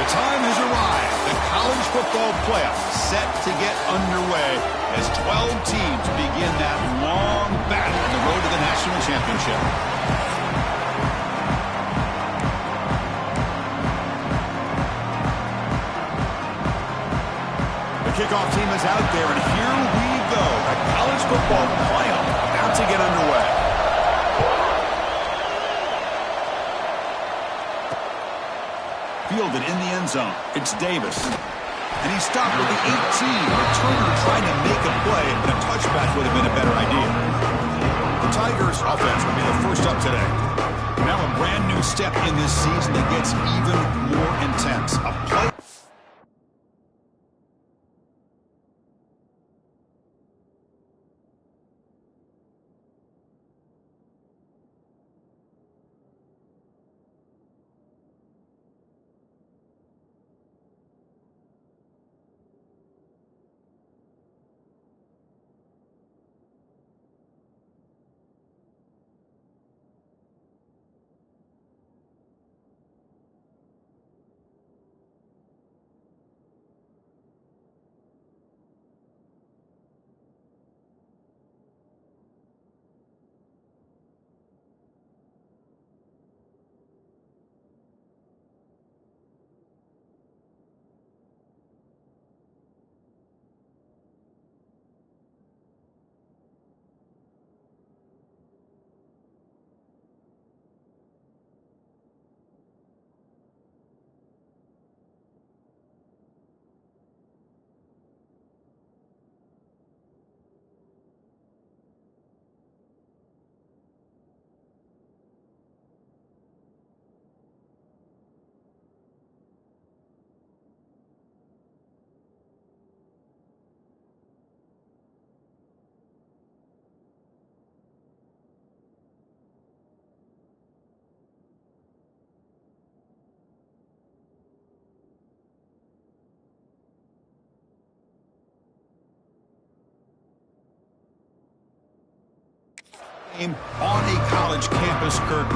The time has arrived. The college football playoff set to get underway as 12 teams begin that long battle on the road to the national championship. The kickoff team is out there, and here we go. The college football playoff about to get underway. Fielded in the end zone. It's Davis. And he's stopped with the 18. Returner trying to make a play, and a touchback would have been a better idea. The Tigers offense will be the first up today. Now a brand new step in this season that gets even more intense. A play. On a college campus, Kirk.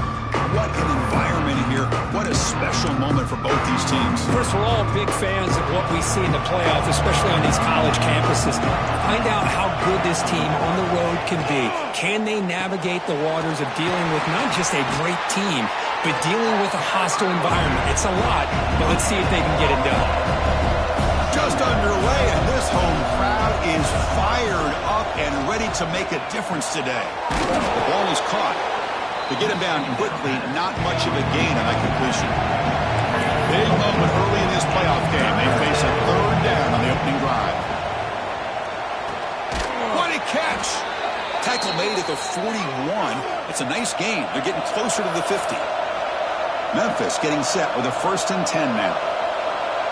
What an environment here. What a special moment for both these teams. First, we're all big fans of what we see in the playoffs, especially on these college campuses. Find out how good this team on the road can be. Can they navigate the waters of dealing with not just a great team, but dealing with a hostile environment? It's a lot, but let's see if they can get it done. Just underway, and this home crowd is fired up and ready to make a difference today. The ball is caught. To get him down quickly, not much of a gain on that completion. Big moment early in this playoff game. They face a third down on the opening drive. What a catch! Tackle made at the 41. It's a nice gain. They're getting closer to the 50. Memphis getting set with a 1st and 10 now.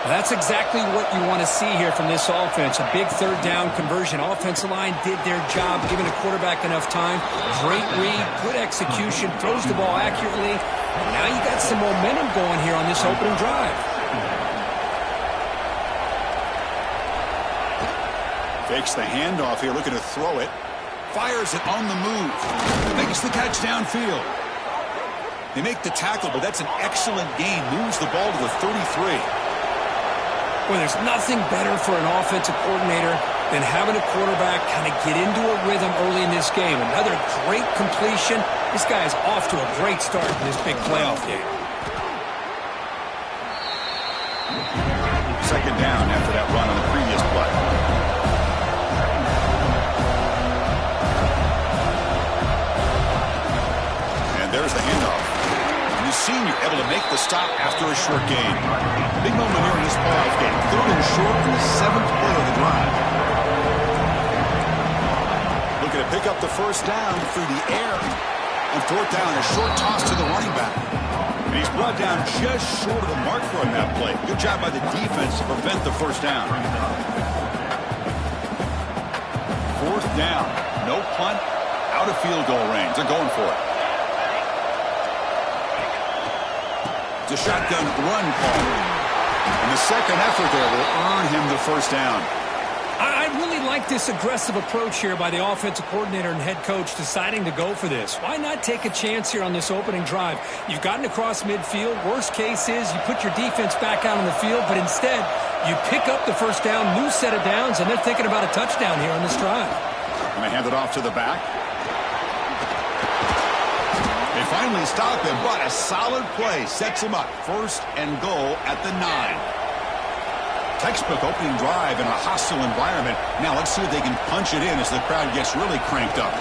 That's exactly what you want to see here from this offense. A big third down conversion. Offensive line did their job, giving the quarterback enough time. Great read, good execution, throws the ball accurately. And now you got some momentum going here on this opening drive. Fakes the handoff here, looking to throw it. Fires it on the move. Makes the catch downfield. They make the tackle, but that's an excellent gain. Moves the ball to the 33. Well, there's nothing better for an offensive coordinator than having a quarterback kind of get into a rhythm early in this game. Another great completion. This guy is off to a great start in this big playoff game. Second down after that run on the previous play. And there's the handoff. And the senior able to make the stop after a short gain. Big moment here in this playoff game. 3rd and short in the 7th play of the drive. Looking to pick up the first down through the air. On 4th down, a short toss to the running back. And he's brought down just short of the mark for him that play. Good job by the defense to prevent the first down. 4th down. No punt. Out of field goal range. They're going for it. It's a shotgun run call. And the second effort there will earn him the first down. I really like this aggressive approach here by the offensive coordinator and head coach deciding to go for this. Why not take a chance here on this opening drive? You've gotten across midfield. Worst case is you put your defense back out on the field, but instead you pick up the first down, new set of downs, and they're thinking about a touchdown here on this drive. Going to hand it off to the back. They finally stop him, but a solid play sets him up. First and goal at the 9. Textbook opening drive in a hostile environment. Now let's see if they can punch it in as the crowd gets really cranked up.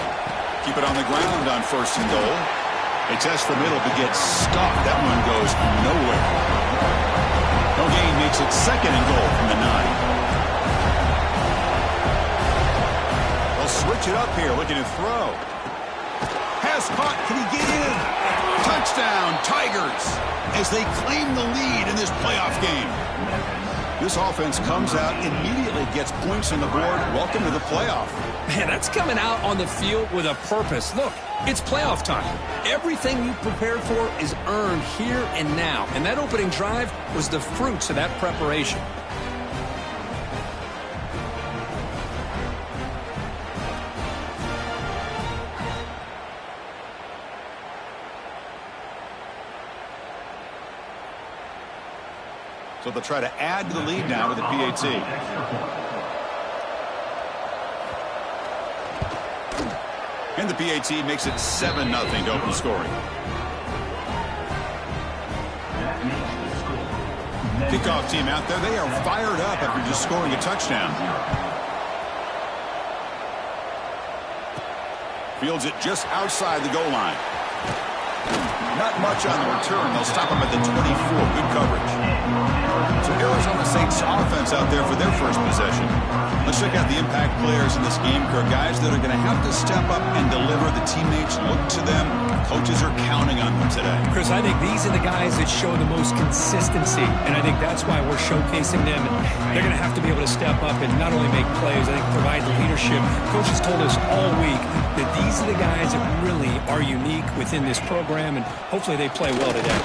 Keep it on the ground on first and goal. They test the middle but get stuffed. That one goes nowhere. No gain makes it second and goal from the 9. They'll switch it up here, looking to throw. Pass caught. Can he get in? Touchdown, Tigers, as they claim the lead in this playoff game. This offense comes out, immediately gets points on the board. Welcome to the playoff. Man, that's coming out on the field with a purpose. Look, it's playoff time. Everything you prepared for is earned here and now. And that opening drive was the fruits of that preparation. So they'll try to add to the lead now with the PAT. And the PAT makes it 7-0 to open scoring. Kickoff team out there. They are fired up after just scoring a touchdown. Fields it just outside the goal line. Not much on the return. They'll stop him at the 24. Good coverage. So Arizona Saints offense out there for their first possession. Let's check out the impact players in this game, Kirk. Guys that are going to have to step up and deliver. The teammates look to them. Coaches are counting on them today. Chris, I think these are the guys that show the most consistency, and I think that's why we're showcasing them. They're going to have to be able to step up and not only make plays, I think provide the leadership. Coaches told us all week that these are the guys that really are unique within this program, and hopefully they play well today.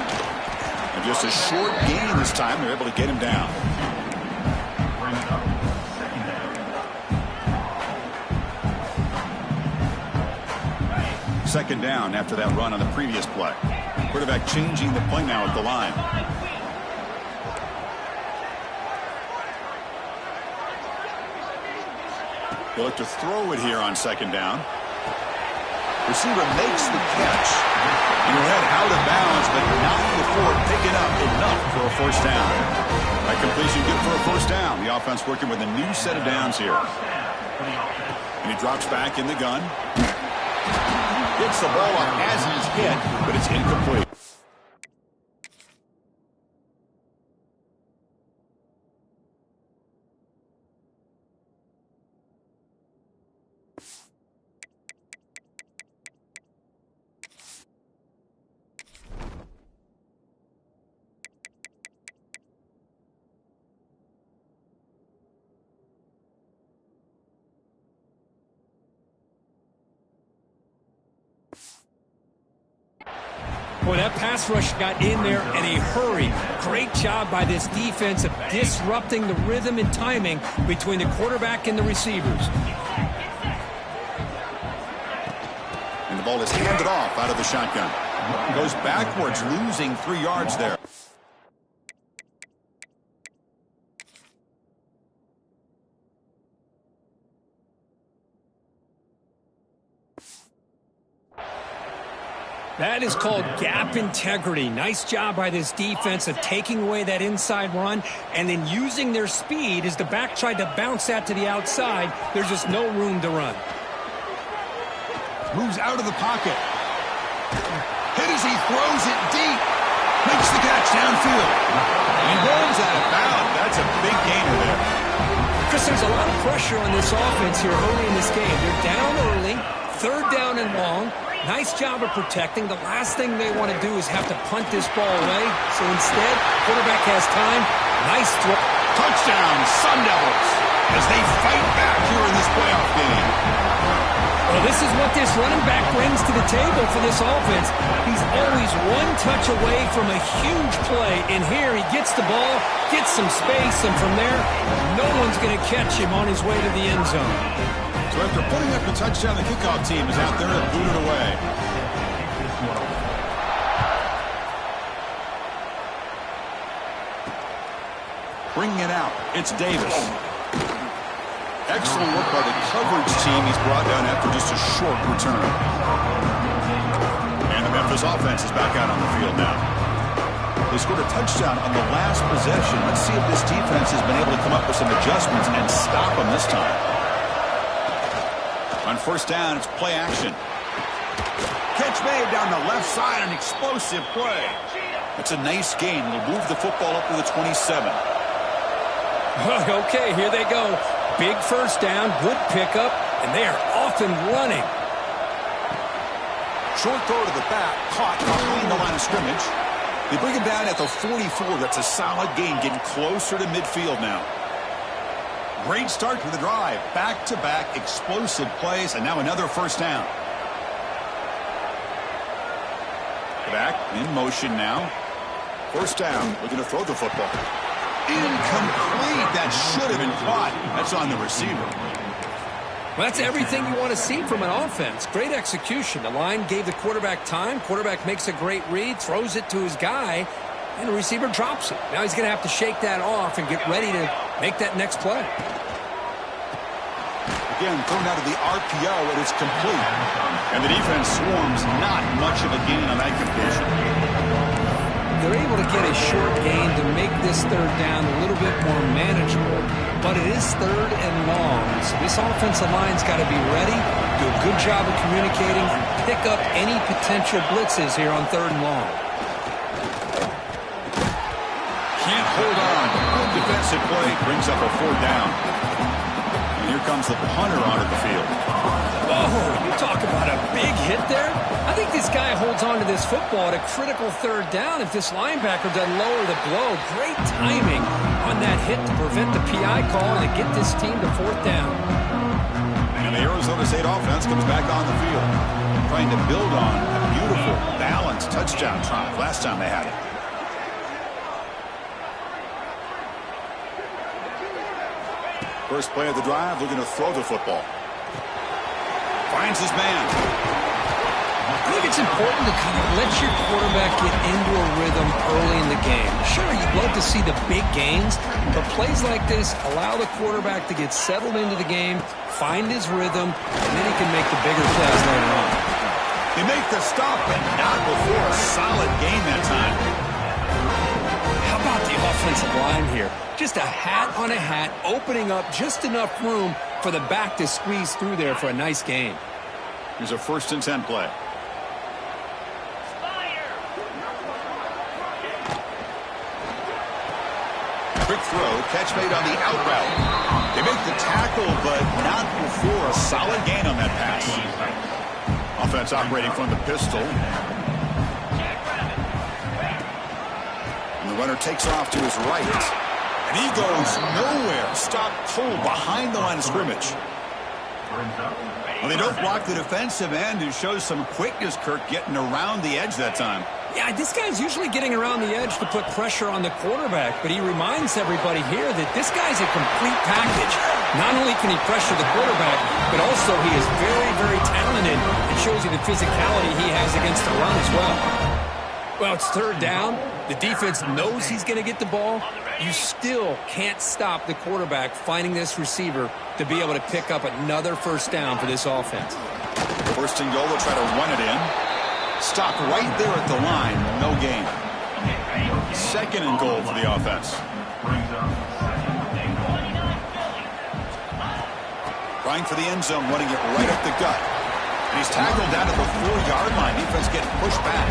And just a short gain this time. They're able to get him down. Second down after that run on the previous play. Quarterback changing the play now at the line. They look to throw it here on second down. Receiver makes the catch. And he'll head out of bounds, but not before picking up enough for a first down. That completion good for a first down. The offense working with a new set of downs here. And he drops back in the gun. Gets the ball up as he's hit, but it's incomplete. Boy, that pass rush got in there in a hurry. Great job by this defense of disrupting the rhythm and timing between the quarterback and the receivers. And the ball is handed off out of the shotgun. Goes backwards, losing 3 yards there. That is called gap integrity. Nice job by this defense of taking away that inside run and then using their speed as the back tried to bounce that to the outside. There's just no room to run. Moves out of the pocket. Hit as he throws it deep. Makes the catch downfield. He rolls out of bounds. That's a big gainer there. Chris, there's a lot of pressure on this offense here early in this game. They're down early, third down and long. Nice job of protecting. The last thing they want to do is have to punt this ball away. So instead, quarterback has time. Nice throw. Touchdown, Sun Devils, as they fight back here in this playoff game. Well, this is what this running back brings to the table for this offense. He's always one touch away from a huge play. And here he gets the ball, gets some space, and from there, no one's going to catch him on his way to the end zone. So after putting up the touchdown, the kickoff team is out there to boot it away. Bringing it out, it's Davis. Excellent work by the coverage team. He's brought down after just a short return. And the Memphis offense is back out on the field now. They scored a touchdown on the last possession. Let's see if this defense has been able to come up with some adjustments and stop them this time. On first down, it's play action. Catch made down the left side, an explosive play. It's a nice gain. They'll move the football up to the 27. Okay, here they go. Big first down, good pickup, and they are off and running. Short throw to the back, caught behind the line of scrimmage. They bring him down at the 44. That's a solid gain, getting closer to midfield now. Great start to the drive. Back-to-back explosive plays, and now another first down. Back in motion now. First down, looking to throw the football. Incomplete. That should have been caught. That's on the receiver. Well, that's everything you want to see from an offense. Great execution. The line gave the quarterback time. Quarterback makes a great read, throws it to his guy, and the receiver drops it. Now he's going to have to shake that off and get ready to make that next play. Again, thrown out of the RPO, and it's complete. And the defense swarms. Not much of a gain on that completion. They're able to get a short gain to make this third down a little bit more manageable, but it is third and long. So this offensive line's got to be ready, do a good job of communicating, and pick up any potential blitzes here on third and long. Can't hold on. Good defensive play brings up a fourth down. And here comes the punter onto the field. Oh, you talk about a big hit there. I think this guy holds on to this football at a critical third down if this linebacker doesn't lower the blow. Great timing on that hit to prevent the PI call and to get this team to fourth down. And the Arizona State offense comes back on the field, trying to build on a beautiful, balanced touchdown drive last time they had it. First play of the drive, looking to throw the football. Finds his man. I think it's important to kind of let your quarterback get into a rhythm early in the game. Sure, you'd love to see the big gains, but plays like this allow the quarterback to get settled into the game, find his rhythm, and then he can make the bigger plays later on. They make the stop, but not before a solid gain that time. How about the offensive line here? Just a hat on a hat, opening up just enough room for the back to squeeze through there for a nice gain. Here's a 1st and 10 play. Quick throw, catch made on the out route. They make the tackle, but not before a solid gain on that pass. Offense operating from the pistol. And the runner takes off to his right. And he goes nowhere. Stopped cold behind the line of scrimmage. Well, they don't block the defensive end, who shows some quickness, Kirk, getting around the edge that time. Yeah, this guy's usually getting around the edge to put pressure on the quarterback, but he reminds everybody here that this guy's a complete package. Not only can he pressure the quarterback, but also he is very, very talented and shows you the physicality he has against the run as well. Well, it's third down. The defense knows he's going to get the ball. You still can't stop the quarterback finding this receiver to be able to pick up another first down for this offense. First and goal, they'll try to run it in. Stop right there at the line. No gain. Second and goal for the offense. Trying for the end zone, running it right up the gut. And he's tackled down at the 4-yard line. Defense getting pushed back.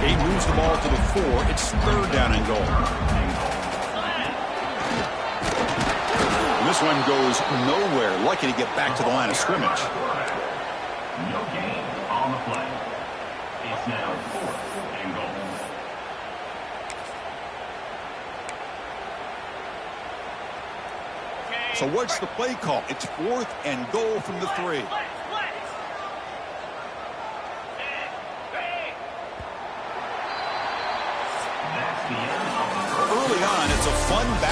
He moves the ball to the 4. It's third down and goal. And this one goes nowhere. Lucky to get back to the line of scrimmage. No gain on the play. It's now 4th and goal. So what's the play call? It's 4th and goal from the 3.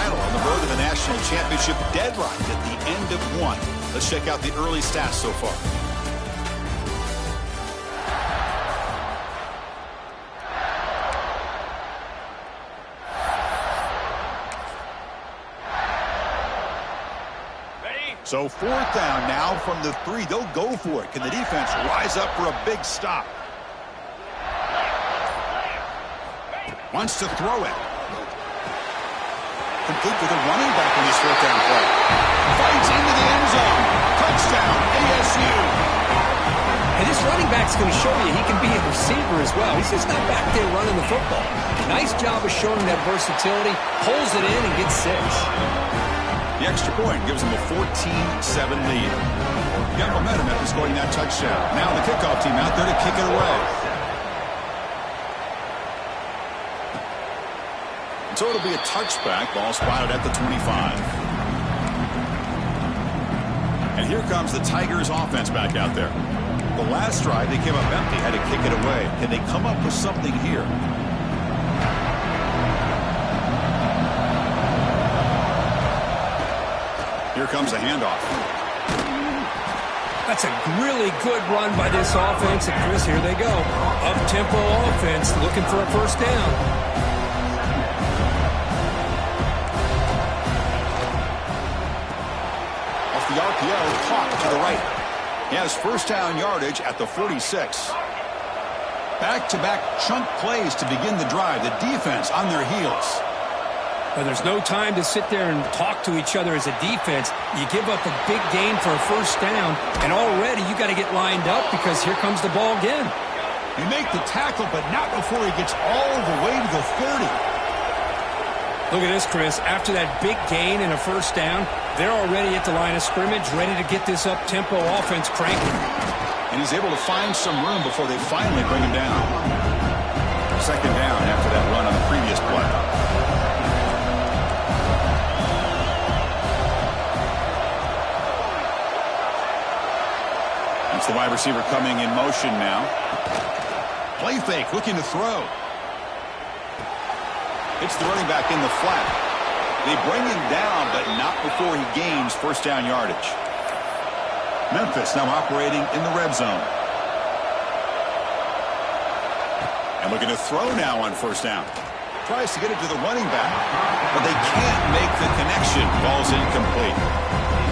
Seattle on the road to the national championship deadline at the end of one. Let's check out the early stats so far. So 4th down now from the 3. They'll go for it. Can the defense rise up for a big stop? Wants to throw it. Complete with a running back on this 4th down play. Fights into the end zone. Touchdown, ASU. And this running back's going to show you he can be a receiver as well. He's just not back there running the football. Nice job of showing that versatility. Pulls it in and gets 6. The extra point gives them a 14-7 lead. Got momentum after scoring that touchdown. Now the kickoff team out there to kick it away. And so it'll be a touchback. Ball spotted at the 25. And here comes the Tigers offense back out there. The last drive they came up empty, had to kick it away. Can they come up with something here? Here comes the handoff. That's a really good run by this offense. And Chris, here they go. Up-tempo offense looking for a first down. Off the RPO, caught to the right. He has first down yardage at the 46. Back-to-back chunk plays to begin the drive. The defense on their heels. Well, there's no time to sit there and talk to each other as a defense. You give up a big gain for a first down, and already you got to get lined up because here comes the ball again. You make the tackle, but not before he gets all the way to the 30. Look at this, Chris. After that big gain and a first down, they're already at the line of scrimmage, ready to get this up-tempo offense cranking. And he's able to find some room before they finally bring him down. Second down after that run on the previous play. It's the wide receiver coming in motion now. Play fake, looking to throw. It's the running back in the flat. They bring him down, but not before he gains first down yardage. Memphis now operating in the red zone. And looking to throw now on first down. Tries to get it to the running back, but they can't make the connection. Ball's incomplete.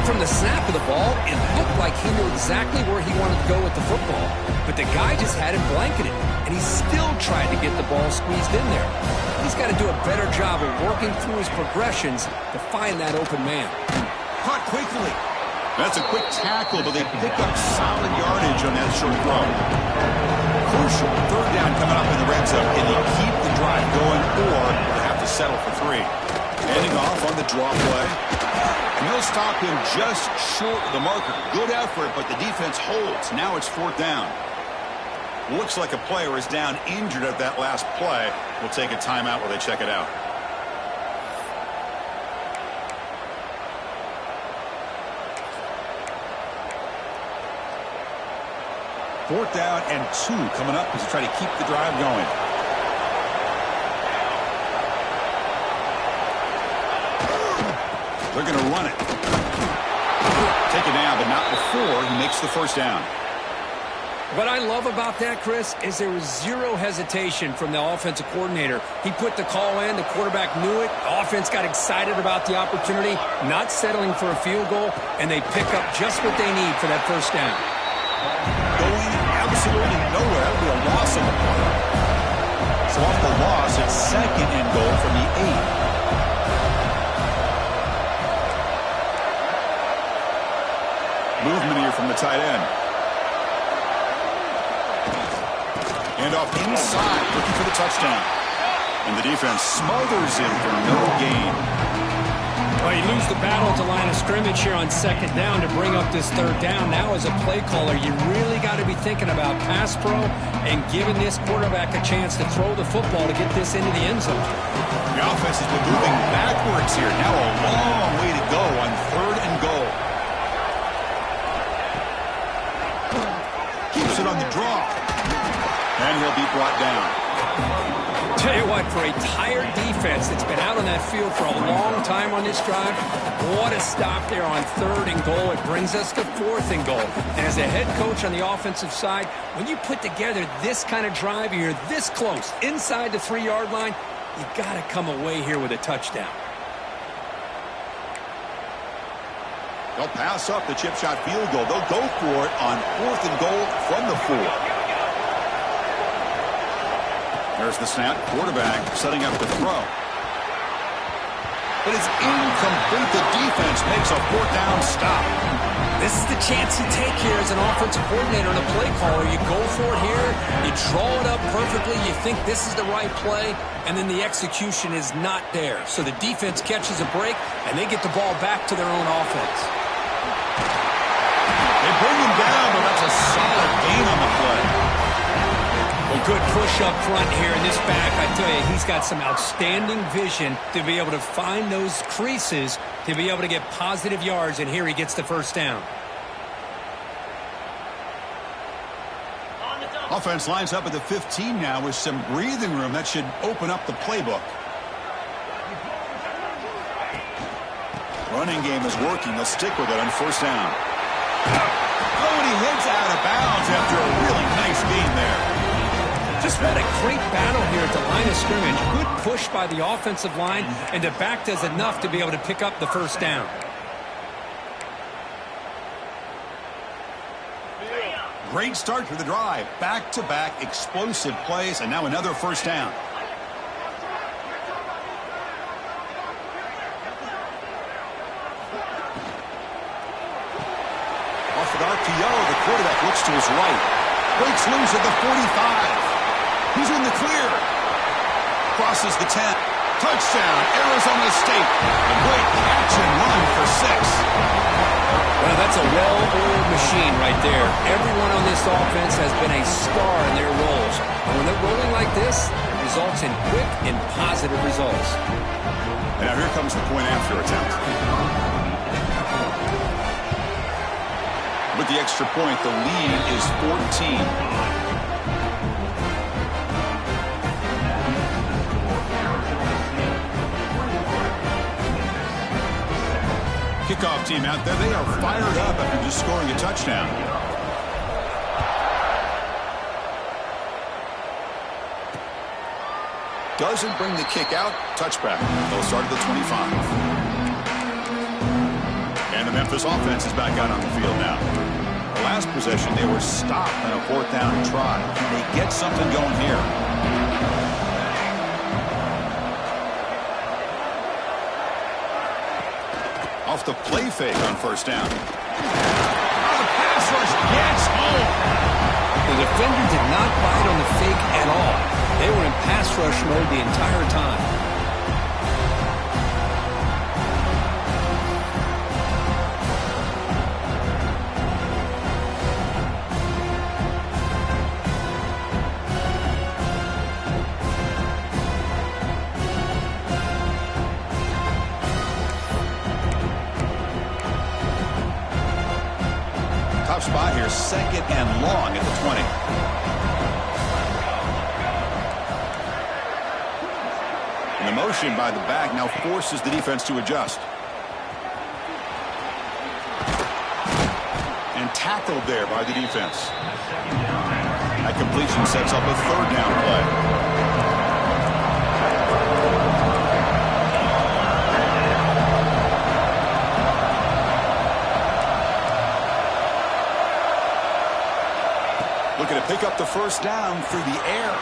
From the snap of the ball, it looked like he knew exactly where he wanted to go with the football. But the guy just had him blanketed, and he still tried to get the ball squeezed in there. He's got to do a better job of working through his progressions to find that open man. Caught quickly. That's a quick tackle, but they pick up solid yardage on that short throw. Crucial third down coming up in the red zone. Can they keep the drive going, or they have to settle for 3? Handing off on the draw play. And he'll stop him just short of the marker. Good effort, but the defense holds. Now it's 4th down. Looks like a player is down injured at that last play. We'll take a timeout while they check it out. Fourth down and 2 coming up as they try to keep the drive going. They're going to run it. Take it down, but not before he makes the first down. What I love about that, Chris, is there was zero hesitation from the offensive coordinator. He put the call in. The quarterback knew it. The offense got excited about the opportunity, not settling for a field goal, and they pick up just what they need for that first down. Going absolutely nowhere. That'll be a loss on the play. So off the loss, it's 2nd and goal from the 8. Movement here from the tight end. And off inside, looking for the touchdown. And the defense smothers him for no gain. Well, you lose the battle at the line of scrimmage here on 2nd down to bring up this 3rd down. Now as a play caller, you really got to be thinking about pass pro and giving this quarterback a chance to throw the football to get this into the end zone. The offense has been moving backwards here. Now a long way to go on 3rd and goal. Keeps it on the draw. And he'll be brought down. tell you what, for a tired defense that's been out on that field for a long time on this drive, what a stop there on 3rd and goal. It brings us to 4th and goal. And as a head coach on the offensive side, when you put together this kind of drive, you're this close, inside the 3-yard line, you got to come away here with a touchdown. They'll pass up the chip shot field goal. They'll go for it on 4th and goal from the 4. There's the snap. Quarterback setting up to throw. But it's incomplete. The defense makes a 4th down stop. This is the chance you take here as an offensive coordinator and a play caller. You go for it here. You draw it up perfectly. You think this is the right play, and then the execution is not there. So the defense catches a break, and they get the ball back to their own offense. They bring him down, but that's a solid gain on the play. Well, good push up front here in this back. I tell you, he's got some outstanding vision to be able to find those creases, to be able to get positive yards, and here he gets the 1st down. Offense lines up at the 15 now with some breathing room. That should open up the playbook. Running game is working. They'll stick with it on 1st down. Oh, and he heads out of bounds after a really nice gain there. Just what a great battle here at the line of scrimmage. Good push by the offensive line, and the back does enough to be able to pick up the 1st down. Great start to the drive. Back-to-back explosive plays, and now another 1st down. Off an RPO, the quarterback looks to his right. Breaks loose at the 45. He's in the clear. Crosses the 10. Touchdown, Arizona State. A great catch and run for 6. Well, that's a well-oiled machine right there. Everyone on this offense has been a star in their roles. And when they're rolling like this, it results in quick and positive results. And now here comes the point after attempt. With the extra point, the lead is 14. Kickoff team out there. They are fired up after just scoring a touchdown. Doesn't bring the kick out. Touchback. They'll start at the 25. And the Memphis offense is back out on the field now. The last possession, they were stopped on a 4th down try. Can they get something going here? Off the play fake on 1st down. Oh, the pass rush gets home. The defender did not bite on the fake at all. They were in pass rush mode the entire time. Spot here, 2nd and long at the 20. And the motion by the back now forces the defense to adjust. And tackled there by the defense. That completion sets up a 3rd down play. Looking to pick up the 1st down through the air.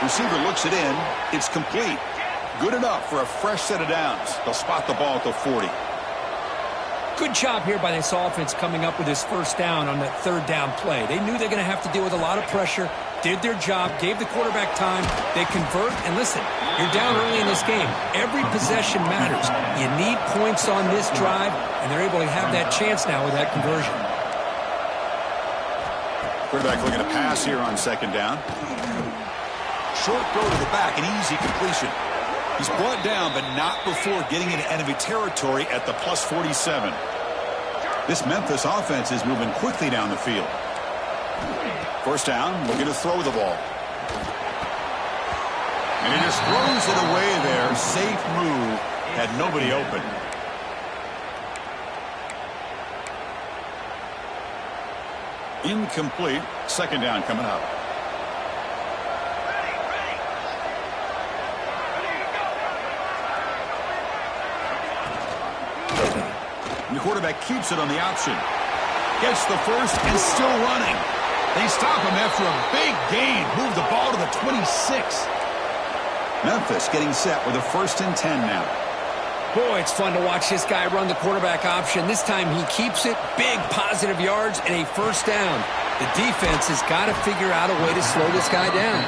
Receiver looks it in. It's complete. Good enough for a fresh set of downs. They'll spot the ball at the 40. Good job here by this offense coming up with this 1st down on that 3rd down play. They knew they're going to have to deal with a lot of pressure, did their job, gave the quarterback time. They convert, and listen, you're down early in this game. Every possession matters. You need points on this drive, and they're able to have that chance now with that conversion. Quarterback looking to pass here on 2nd down. Short throw to the back, an easy completion. He's brought down, but not before getting into enemy territory at the plus 47. This Memphis offense is moving quickly down the field. 1st down, looking to throw the ball. And he just throws it away there. Safe move. Had nobody open. Incomplete. Second down coming up. And the quarterback keeps it on the option. Gets the first and still running. They stop him after a big gain. Move the ball to the 26. Memphis getting set with a 1st and 10 now. Boy, it's fun to watch this guy run the quarterback option. This time he keeps it. Big positive yards and a 1st down. The defense has got to figure out a way to slow this guy down.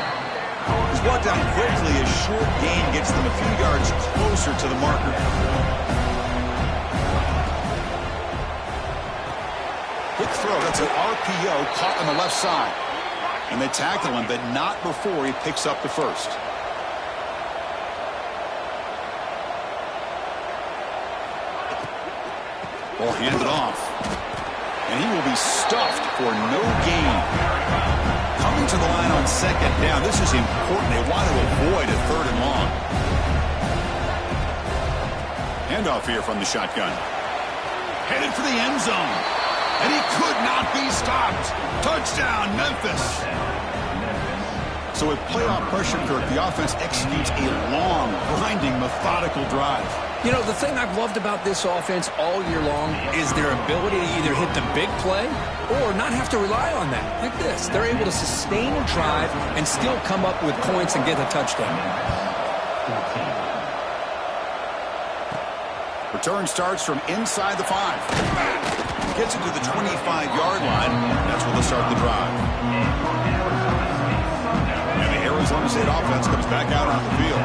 He's brought down quickly. A short gain gets them a few yards closer to the marker. Quick throw. That's an RPO caught on the left side. And they tackle him, but not before he picks up the first. Ball handed off. And he will be stuffed for no gain. Coming to the line on 2nd down. This is important. They want to avoid a 3rd and long. Handoff here from the shotgun. Headed for the end zone. And he could not be stopped. Touchdown, Memphis. So with playoff pressure, Kirk, the offense executes a long, grinding, methodical drive. You know, the thing I've loved about this offense all year long is their ability to either hit the big play or not have to rely on that. Like this. They're able to sustain a drive and still come up with points and get a touchdown. Return starts from inside the 5. Gets it to the 25-yard line. That's where they'll start the drive. And the Arizona State offense comes back out on the field.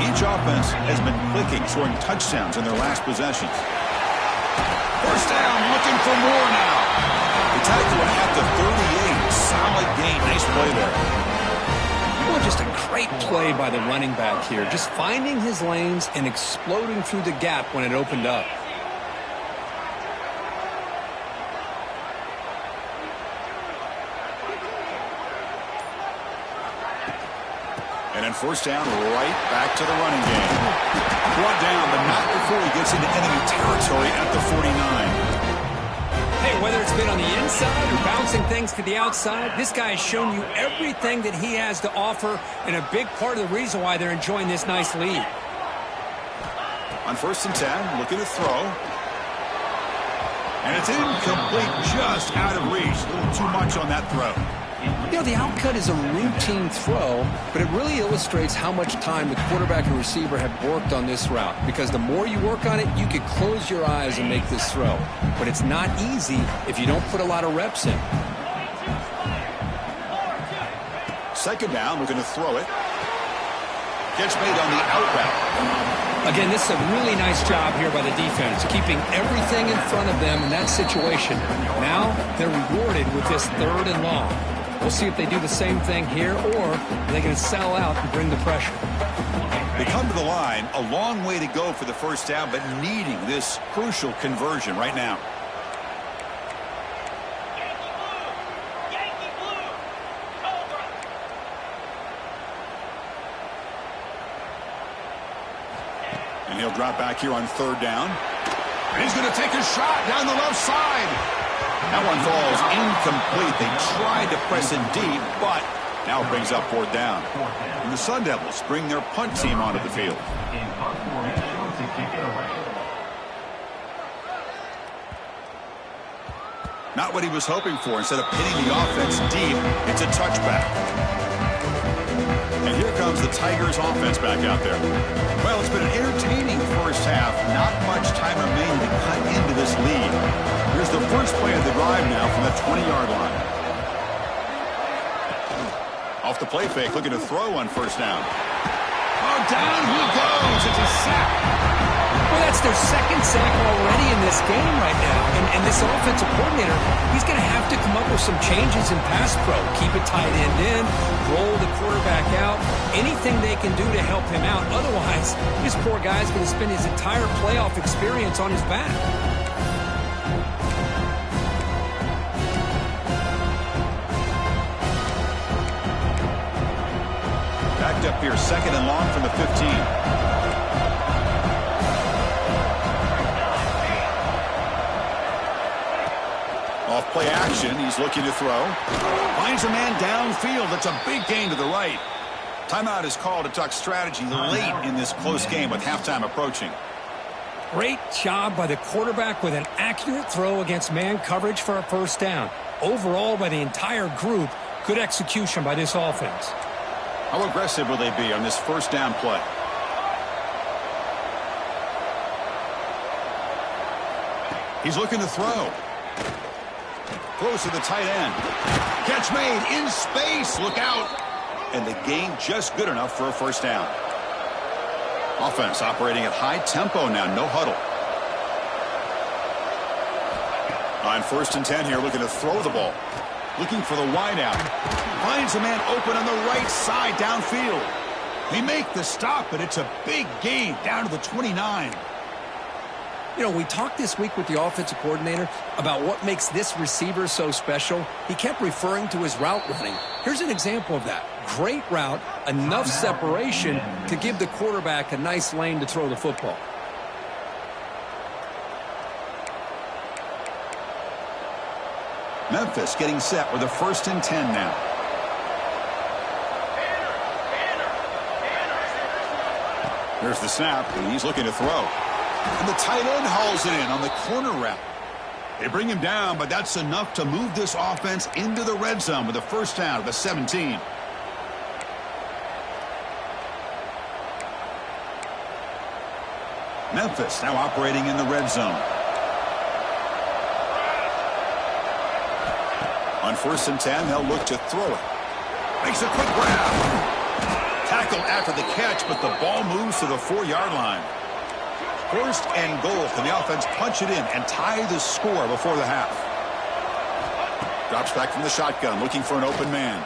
Each offense has been clicking, scoring touchdowns in their last possessions. 1st down, looking for more now. They tackle it at the 38. Solid gain. Nice play there. Well, just a great play by the running back here. Just finding his lanes and exploding through the gap when it opened up. And then 1st down, right back to the running game. Brought down, but not before he gets into enemy territory at the 49. Hey, whether it's been on the inside or bouncing things to the outside, this guy has shown you everything that he has to offer, and a big part of the reason why they're enjoying this nice lead. On 1st and 10, looking to throw. And it's incomplete, just out of reach. A little too much on that throw. You know, the outcut is a routine throw, but it really illustrates how much time the quarterback and receiver have worked on this route. Because the more you work on it, you can close your eyes and make this throw. But it's not easy if you don't put a lot of reps in. 2nd down, looking to throw it. Gets made on the out route. Again, this is a really nice job here by the defense, keeping everything in front of them in that situation. Now they're rewarded with this 3rd and long. We'll see if they do the same thing here, or are they going to sell out and bring the pressure. They come to the line, a long way to go for the 1st down, but needing this crucial conversion right now. And he'll drop back here on 3rd down. And he's going to take a shot down the left side. That one falls incomplete. They tried to press it deep, but now it brings up 4th down. And the Sun Devils bring their punt team onto the field. In punt formation to kick it away. Not what he was hoping for. Instead of pinning the offense deep, it's a touchback. And here comes the Tigers offense back out there. Well, it's been an entertaining 1st half. Not much time remaining to cut into this lead. Here's the first play of the drive now from the 20-yard line. Off the play fake, looking to throw on 1st down. Oh, down he goes. It's a sack. Well, that's their 2nd sack already in this game right now. And this offensive coordinator, he's going to have to come up with some changes in pass pro. Keep it tight end in, roll the quarterback out, anything they can do to help him out. Otherwise, this poor guy's going to spend his entire playoff experience on his back. Backed up here. Second and long from the 15. Off play action. He's looking to throw. Finds a man downfield. That's a big gain to the right. Timeout is called to talk strategy late in this close game with halftime approaching. Great job by the quarterback with an accurate throw against man coverage for a first down. Overall, by the entire group, good execution by this offense. How aggressive will they be on this first down play? He's looking to throw. Throws to the tight end. Catch made in space. Look out. And the gain just good enough for a first down. Offense operating at high tempo now. No huddle. On 1st and 10 here, looking to throw the ball. Looking for the wide out. Finds a man open on the right side downfield. They make the stop, but it's a big gain down to the 29. You know, we talked this week with the offensive coordinator about what makes this receiver so special. He kept referring to his route running. Here's an example of that. Great route, enough separation to give the quarterback a nice lane to throw the football. Memphis getting set with a 1st and 10 now. Here's the snap, and he's looking to throw. And the tight end hauls it in on the corner route. They bring him down, but that's enough to move this offense into the red zone with a first down at the 17. Memphis now operating in the red zone. On 1st and 10, they'll look to throw it. Makes a quick grab. Tackle after the catch, but the ball moves to the 4-yard line. 1st and goal. Can the offense punch it in and tie the score before the half? Drops back from the shotgun, looking for an open man.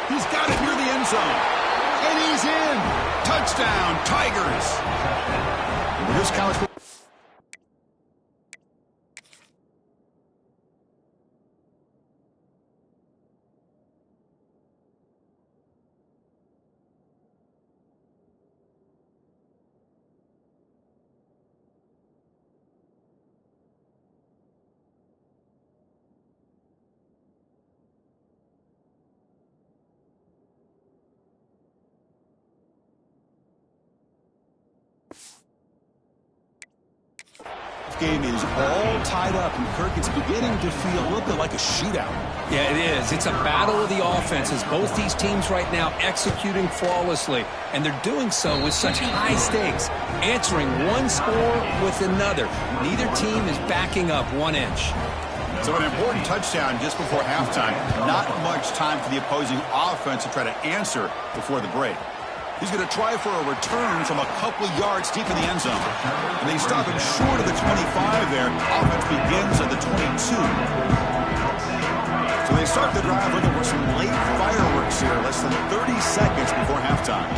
He's got it near the end zone. And he's in. Touchdown, Tigers. Here's college football. Game is all tied up, and Kirk, it's beginning to feel a little bit like a shootout. Yeah, it is. It's a battle of the offenses. Both these teams right now executing flawlessly, and they're doing so with such high stakes, answering one score with another. Neither team is backing up 1 inch. So an important touchdown just before halftime. Not much time for the opposing offense to try to answer before the break. He's going to try for a return from a couple of yards deep in the end zone. And they stop him short of the 25 there. Offense begins at the 22. So they start the drive looking for some late fireworks here, less than 30 seconds before halftime.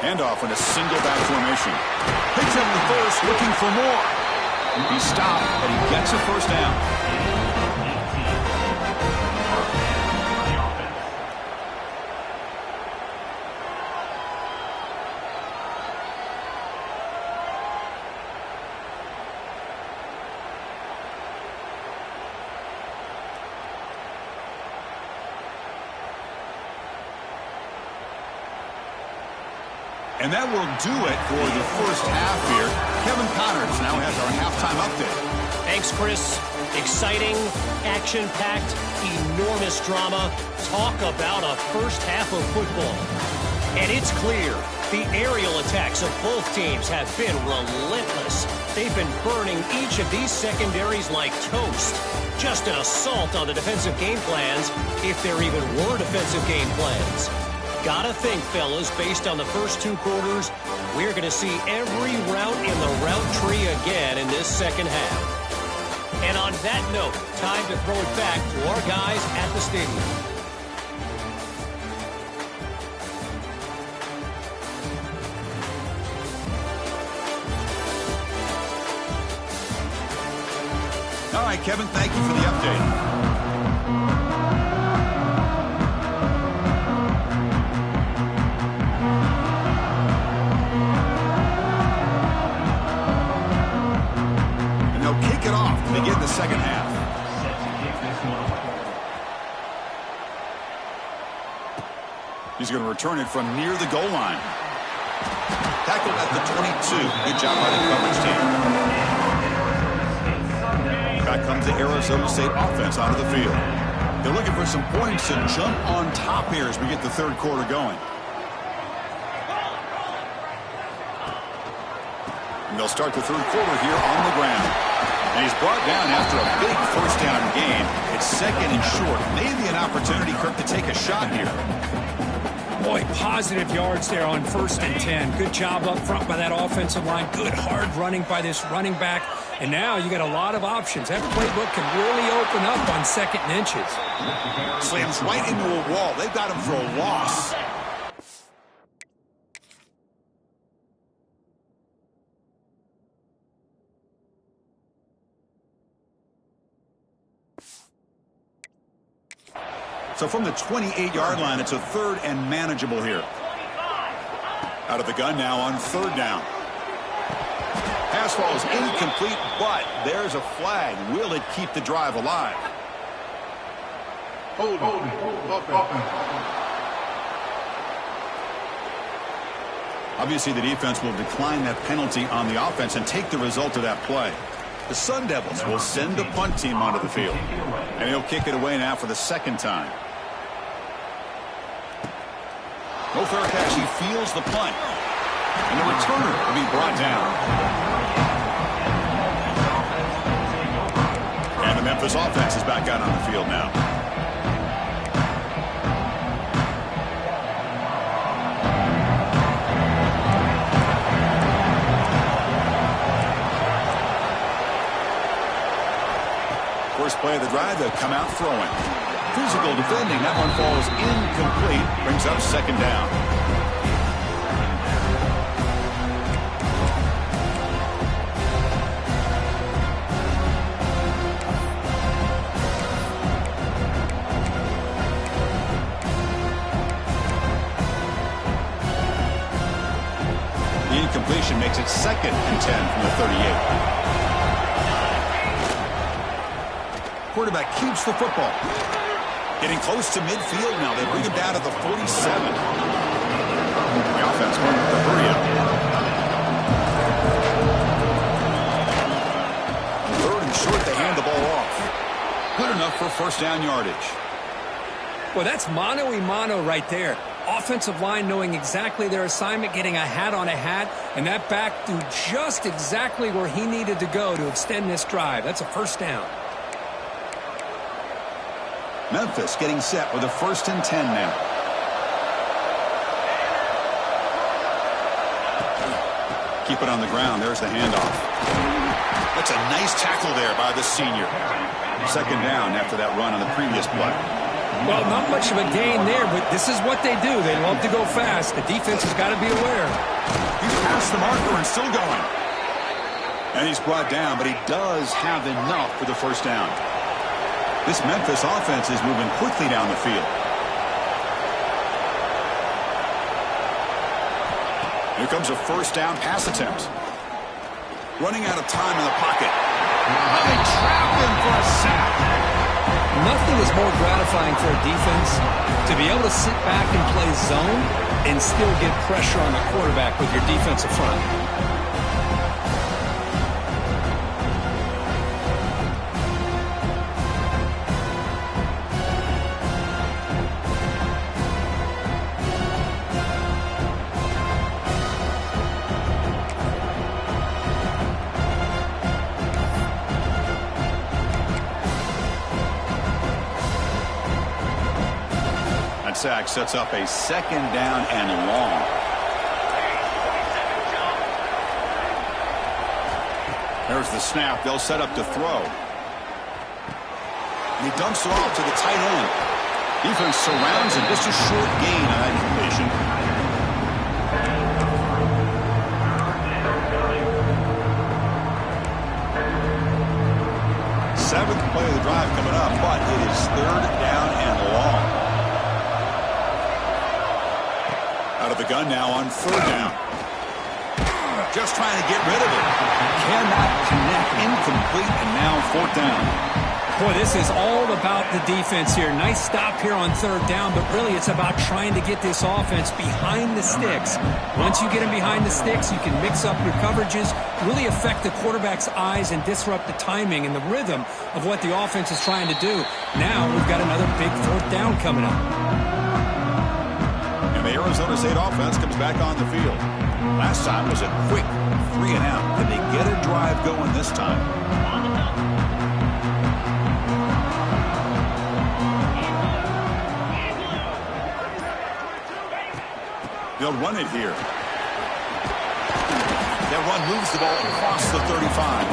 Handoff in a single back formation. Picks up the first, looking for more. He stopped, but he gets a first down. And that will do it for the first half here. Kevin Connors now has our halftime update. Thanks, Chris. Exciting, action-packed, enormous drama. Talk about a first half of football. And it's clear the aerial attacks of both teams have been relentless. They've been burning each of these secondaries like toast. Just an assault on the defensive game plans, if there even were defensive game plans. Gotta think, fellas, based on the first 2 quarters, we're going to see every route in the route tree again in this second half. And on that note, time to throw it back to our guys at the stadium. All right, Kevin, thank you for the update. He's going to return it from near the goal line. Tackled at the 22. Good job by the coverage team. Back comes the Arizona State offense onto the field. They're looking for some points to jump on top here as we get the third quarter going. And they'll start the third quarter here on the ground. And he's brought down after a big first down gain. It's second and short. Maybe an opportunity, Kirk, to take a shot here. Boy, positive yards there on 1st and 10. Good job up front by that offensive line. Good hard running by this running back. And now you got a lot of options. That playbook can really open up on 2nd and inches. Slams right into a wall. They've got him for a loss. So from the 28-yard line, it's a 3rd and manageable here. Out of the gun now on 3rd down. Pass ball is incomplete, but there's a flag. Will it keep the drive alive? Hold. Obviously, the defense will decline that penalty on the offense and take the result of that play. The Sun Devils will send the punt team onto the field. And he'll kick it away now for the 2nd time. No fair catch. He feels the punt. And the returner will be brought down. And the Memphis offense is back out on the field now. First play of the drive, they'll come out throwing. Physical defending. That one falls incomplete. Brings up 2nd down. The incompletion makes it 2nd and 10 from the 38. Quarterback keeps the football. Getting close to midfield now. They bring him down to the 47. The offense going with the hurry up. 3rd and short, they hand the ball off. Good enough for 1st down yardage. Well, that's mano-a-mano right there. Offensive line knowing exactly their assignment, getting a hat on a hat, and that back threw just exactly where he needed to go to extend this drive. That's a 1st down. Memphis getting set with a 1st and 10 now. Keep it on the ground. There's the handoff. That's a nice tackle there by the senior. 2nd down after that run on the previous play. Well, not much of a gain there, but this is what they do. They love to go fast. The defense has got to be aware. He's past the marker and still going. And he's brought down, but he does have enough for the 1st down. This Memphis offense is moving quickly down the field. Here comes a 1st down pass attempt. Running out of time in the pocket. They trap him for a sack. Nothing is more gratifying for a defense to be able to sit back and play zone and still get pressure on the quarterback with your defensive front. Sack sets up a 2nd down and long. There's the snap. They'll set up to throw. And he dumps it off to the tight end. Defense surrounds him. Just a short gain on that completion. Seventh play of the drive coming up, but it is 3rd down and long. Out of the gun now on 3rd down. Just trying to get rid of it. Cannot connect, incomplete, and now 4th down. Boy, this is all about the defense here. Nice stop here on third down, but really it's about trying to get this offense behind the sticks. Once you get them behind the sticks, you can mix up your coverages, really affect the quarterback's eyes and disrupt the timing and the rhythm of what the offense is trying to do. Now we've got another big fourth down coming up. And the Arizona State offense comes back on the field. Last time was a quick 3 and out. Can they get a drive going this time? They'll run it here. That run moves the ball across the 35.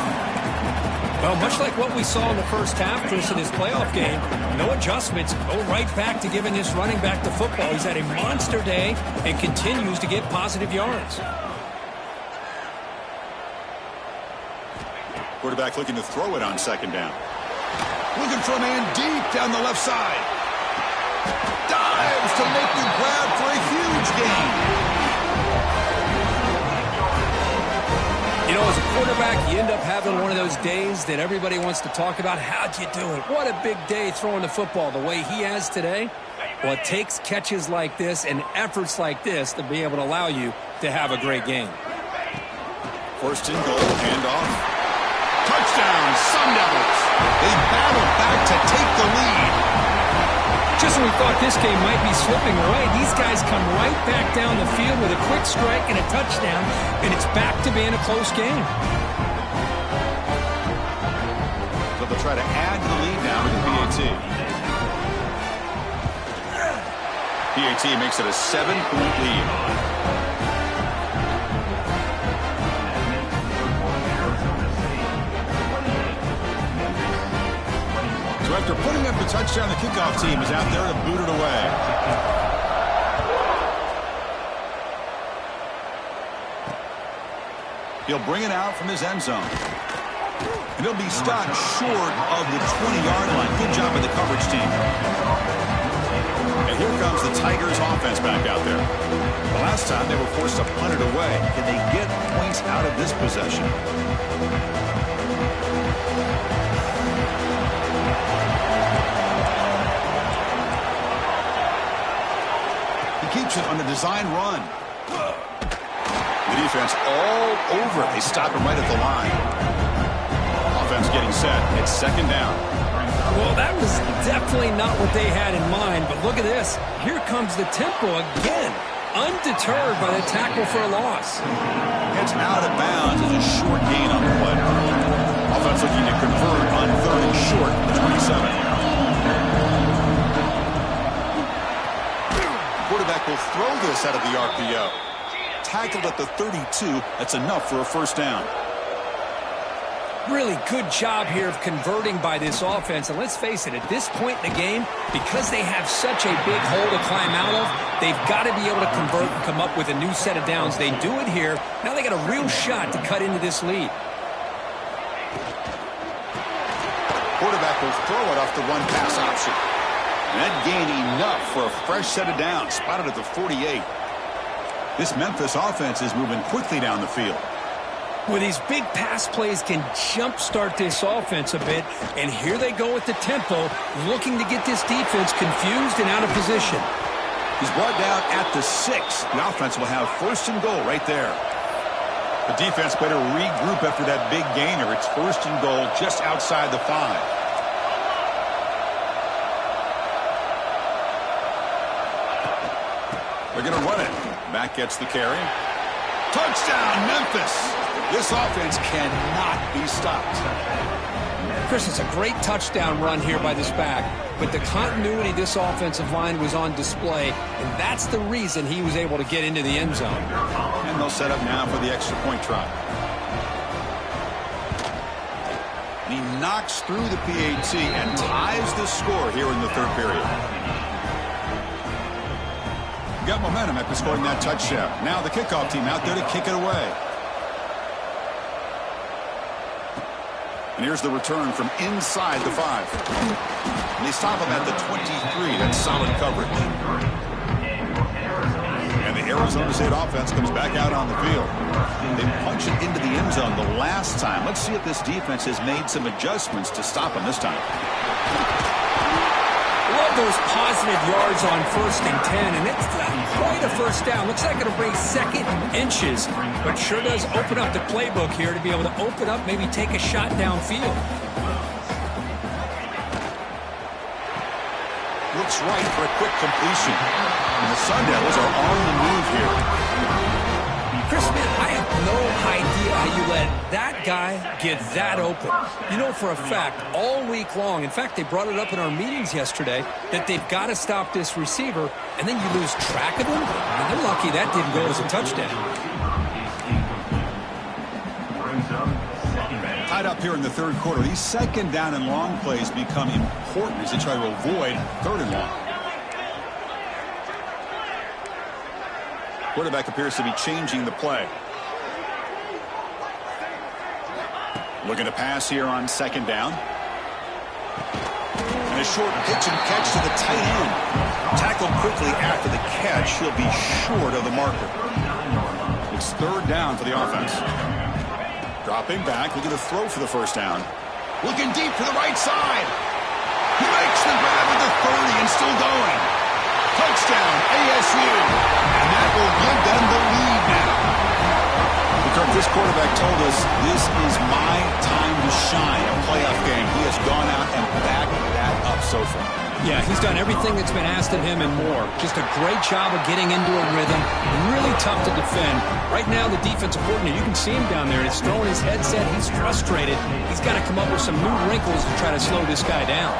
Well, much like what we saw in the first half, Chris, in this playoff game, no adjustments. Go right back to giving this running back the football. He's had a monster day and continues to get positive yards. Quarterback looking to throw it on second down. Looking for a man deep down the left side. Dives to make the grab for a huge gain. You know, as a quarterback, you end up having one of those days that everybody wants to talk about. How'd you do it? What a big day throwing the football the way he has today. Well, it takes catches like this and efforts like this to be able to allow you to have a great game. First and goal, handoff. Touchdown, Sun Devils. They battle back to take the lead. Just when we thought this game might be slipping away, these guys come right back down the field with a quick strike and a touchdown, and it's back to being a close game. So they'll try to add to the lead now with the PAT. PAT makes it a 7-point lead. After putting up the touchdown, the kickoff team is out there to boot it away. He'll bring it out from his end zone. And he'll be stopped short of the 20-yard line. Good job by the coverage team. And here comes the Tigers offense back out there. The last time they were forced to punt it away. Can they get points out of this possession? Keeps it on the design run. The defense all over. They stop him right at the line. Offense getting set. It's second down. Well, that was definitely not what they had in mind, but look at this. Here comes the tempo again. Undeterred by the tackle for a loss. It's out of bounds. It's a short gain on the play. Offense looking to convert on third and short, 27. Quarterback will throw this out of the RPO. Tackled at the 32. That's enough for a first down. Really good job here of converting by this offense. And let's face it, at this point in the game, because they have such a big hole to climb out of, they've got to be able to convert and come up with a new set of downs. They do it here. Now they got a real shot to cut into this lead. Quarterback will throw it off the run-pass option. And that gained enough for a fresh set of downs, spotted at the 48. This Memphis offense is moving quickly down the field. Well, these big pass plays can jumpstart this offense a bit, and here they go with the tempo, looking to get this defense confused and out of position. He's brought down at the 6. The offense will have first and goal right there. The defense better regroup after that big gainer. It's first and goal just outside the 5. They're going to run it. Back gets the carry. Touchdown, Memphis. This offense cannot be stopped. Chris, it's a great touchdown run here by this back, but the continuity of this offensive line was on display, and that's the reason he was able to get into the end zone. And they'll set up now for the extra point try. He knocks through the PAT and ties the score here in the third period. Got momentum after scoring that touchdown. Now the kickoff team out there to kick it away. And here's the return from inside the 5. And they stop him at the 23. That's solid coverage. And the Arizona State offense comes back out on the field. They punch it into the end zone the last time. Let's see if this defense has made some adjustments to stop him this time. Love those positive yards on 1st and 10, and it's not quite a first down. Looks like it'll bring 2nd inches, but sure does open up the playbook here to be able to open up, maybe take a shot downfield. Looks right for a quick completion. And the Sun Devils are on the move here. Chris, man, I have no idea how you let that guy get that open. You know for a fact, all week long, in fact, they brought it up in our meetings yesterday, that they've got to stop this receiver, and then you lose track of him? And they're lucky that didn't go as a touchdown. Tied up here in the 3rd quarter. These 2nd down and long plays become important as they try to avoid 3rd and long. Quarterback appears to be changing the play. Looking to pass here on 2nd down. And a short pitch and catch to the tight end. Tackled quickly after the catch. He'll be short of the marker. It's 3rd down for the offense. Dropping back, looking to throw for the 1st down. Looking deep to the right side. He makes the grab at the 30 and still going. Touchdown, ASU. And that will give them the lead now. Because this quarterback told us this is my time to shine, a playoff game. He has gone out and backed that up so far. Yeah, he's done everything that's been asked of him and more. Just a great job of getting into a rhythm. Really tough to defend. Right now, the defensive coordinator, you can see him down there. He's throwing his headset. He's frustrated. He's got to come up with some new wrinkles to try to slow this guy down.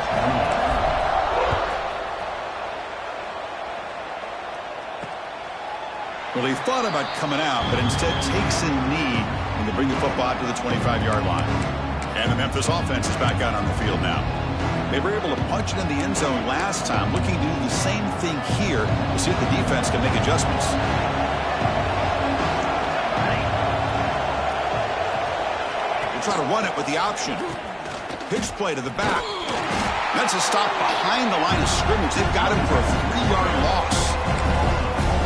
Well, he thought about coming out, but instead takes a knee and to bring the football to the 25-yard line. And the Memphis offense is back out on the field now. They were able to punch it in the end zone last time, looking to do the same thing here to see if the defense can make adjustments. They try to run it with the option. Pitch play to the back. That's a stop behind the line of scrimmage. They've got him for a 3-yard loss.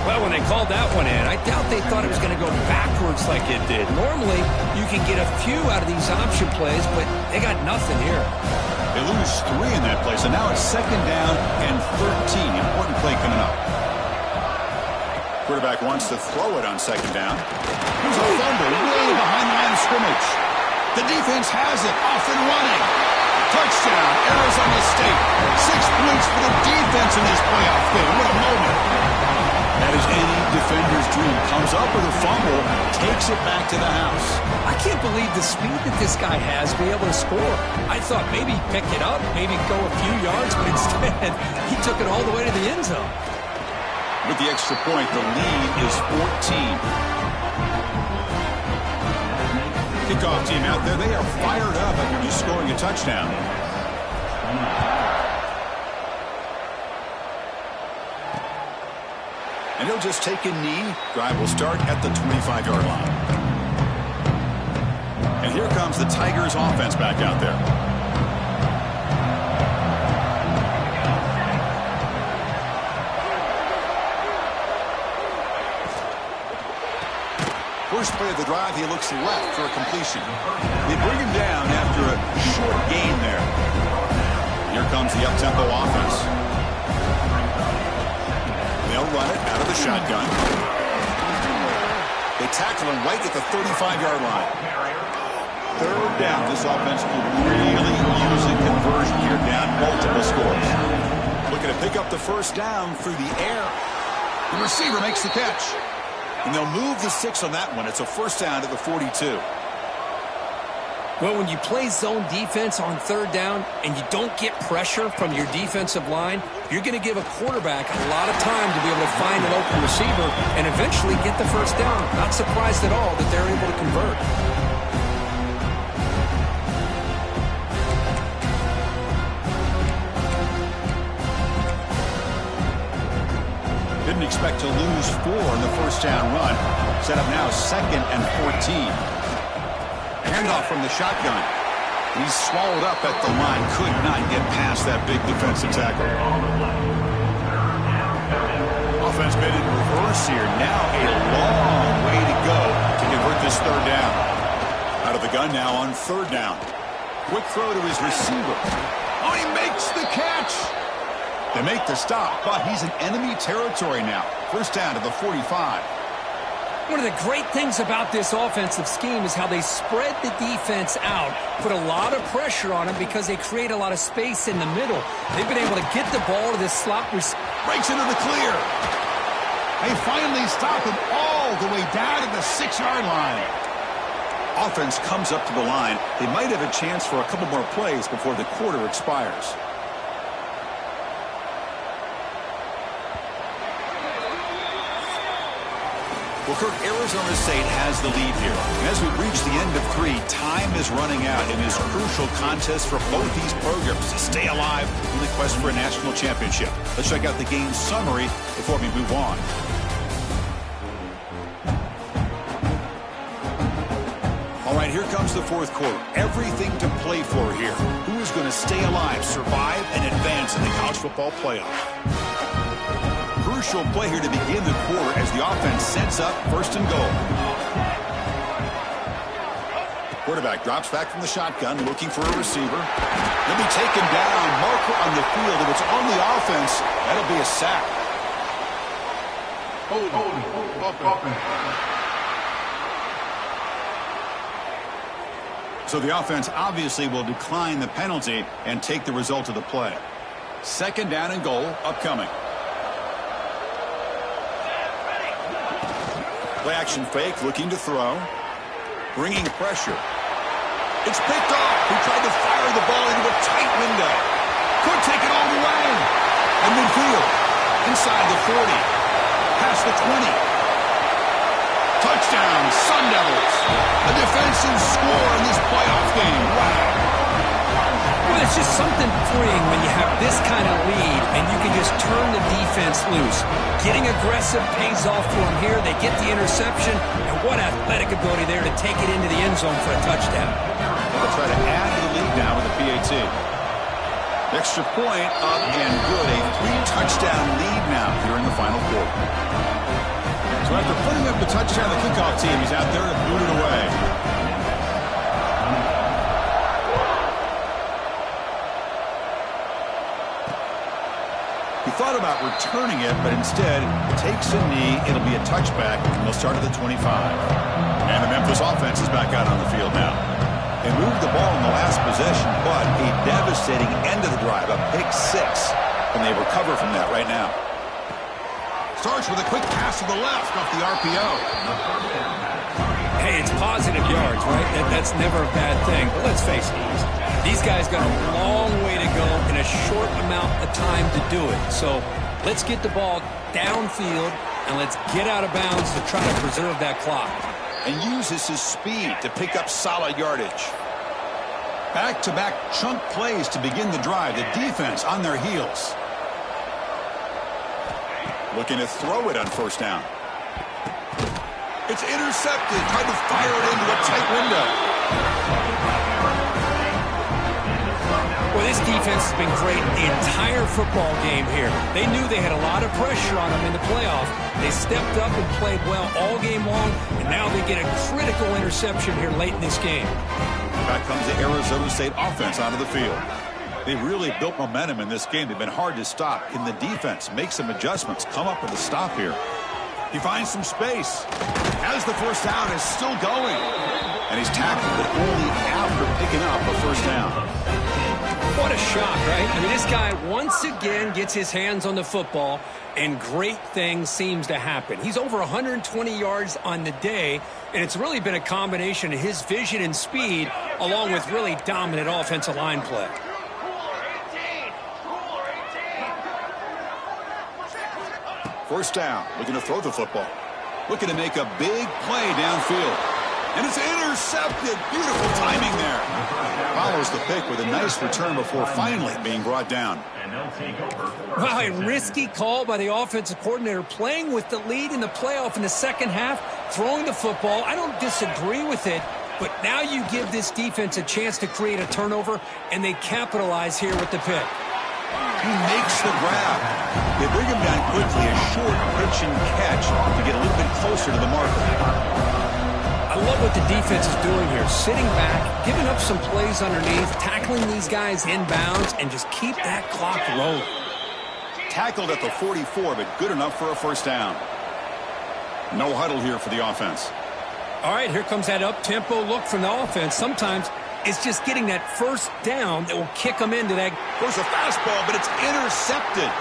Well, when they called that one in, I doubt they thought it was going to go backwards like it did. Normally, you can get a few out of these option plays, but they got nothing here. They lose 3 in that play, so now it's 2nd down and 13. Important play coming up. Quarterback wants to throw it on 2nd down. Here's a fumble way behind the line of scrimmage. The defense has it, off and running. Touchdown, Arizona State. 6 points for the defense in this playoff game. What a moment. That is any defender's dream. Comes up with a fumble, takes it back to the house. I can't believe the speed that this guy has to be able to score. I thought maybe pick it up, maybe go a few yards, but instead he took it all the way to the end zone. With the extra point, the lead is 14. Kickoff team out there, they are fired up after just scoring a touchdown. And he'll just take a knee. Drive will start at the 25-yard line. And here comes the Tigers offense back out there. First play of the drive, he looks left for a completion. They bring him down after a short gain there. Here comes the up-tempo offense. They'll run it out of the shotgun. They tackle him right at the 35-yard line. 3rd down. This offense could really use a conversion here, down multiple scores. Looking to pick up the 1st down through the air. The receiver makes the catch. And they'll move the 6 on that one. It's a 1st down to the 42. Well, when you play zone defense on 3rd down and you don't get pressure from your defensive line, you're going to give a quarterback a lot of time to be able to find an open receiver and eventually get the 1st down. Not surprised at all that they're able to convert. Didn't expect to lose 4 in the 1st down run. Set up now 2nd and 14. Handoff from the shotgun. He's swallowed up at the line. Could not get past that big defensive tackle. Offense made it in reverse here. Now a long way to go to convert this 3rd down. the gun now on 3rd down. Quick throw to his receiver. Oh, he makes the catch. They make the stop, but he's in enemy territory now. 1st down to the 45. One of the great things about this offensive scheme is how they spread the defense out, put a lot of pressure on them because they create a lot of space in the middle. They've been able to get the ball to this slot. Breaks into the clear. They finally stop him all the way down to the 6-yard line. Offense comes up to the line. They might have a chance for a couple more plays before the quarter expires. Well, Kirk, Arizona State has the lead here. And as we reach the end of 3, time is running out in this crucial contest for both these programs to stay alive in the quest for a national championship. Let's check out the game summary before we move on. All right, here comes the 4th quarter. Everything to play for here. Who is going to stay alive, survive, and advance in the college football playoff? Crucial play here to begin the quarter as the offense sets up 1st and goal. Quarterback drops back from the shotgun, looking for a receiver. He'll be taken down. Marker on the field. If it's on the offense, that'll be a sack. So the offense obviously will decline the penalty and take the result of the play. 2nd down and goal upcoming. Play action fake, looking to throw. Bringing pressure. It's picked off. He tried to fire the ball into a tight window. Could take it all the way. And midfield. Inside the 40. Past the 20. Touchdown, Sun Devils. A defensive score in this playoff game. Wow. Well, it's just something freeing when you have this kind of lead and you can just turn the defense loose. Getting aggressive pays off for them here. They get the interception, and what athletic ability there to take it into the end zone for a touchdown. They'll try to add to the lead now with a PAT. Extra point up and good. A 3-touchdown lead now here in the final quarter. So after putting up the touchdown, the kickoff team is out there to boot it away. He thought about returning it, but instead takes a knee. It'll be a touchback, and they'll start at the 25. And the Memphis offense is back out on the field now. They moved the ball in the last possession, but a devastating end of the drive, a pick 6. And they recover from that right now. Starts with a quick pass to the left off the RPO. Hey, it's positive yards, right? That's never a bad thing. But let's face it, these guys got a long way to go in a short amount of time to do it. So let's get the ball downfield and let's get out of bounds to try to preserve that clock. And uses his speed to pick up solid yardage. Back-to-back chunk plays to begin the drive. The defense on their heels. Looking to throw it on 1st down. It's intercepted. Tried to fire it into a tight window. Well, this defense has been great the entire football game here. They knew they had a lot of pressure on them in the playoff. They stepped up and played well all game long, and now they get a critical interception here late in this game. Back comes the Arizona State offense onto the field. They've really built momentum in this game. They've been hard to stop. Can the defense make some adjustments, come up with a stop here? He finds some space. As the 1st down is still going. And he's tackled, but only after picking up a 1st down. What a shock, right? I mean, this guy once again gets his hands on the football, and great things seems to happen. He's over 120 yards on the day, and it's really been a combination of his vision and speed, along with really dominant offensive line play. First down, looking to throw the football. Looking to make a big play downfield. And it's intercepted. Beautiful timing there. Follows the pick with a nice return before finally being brought down. Wow, a risky call by the offensive coordinator, playing with the lead in the playoff in the 2nd half, throwing the football. I don't disagree with it, but now you give this defense a chance to create a turnover, and they capitalize here with the pick. He makes the grab. They bring him down quickly, a short pitch and catch to get a little bit closer to the marker. I love what the defense is doing here. Sitting back, giving up some plays underneath, tackling these guys inbounds, and just keep that clock rolling. Tackled at the 44, but good enough for a first down. No huddle here for the offense. All right, here comes that up-tempo look from the offense. Sometimes it's just getting that first down that will kick them into that. There's a fastball, but it's intercepted.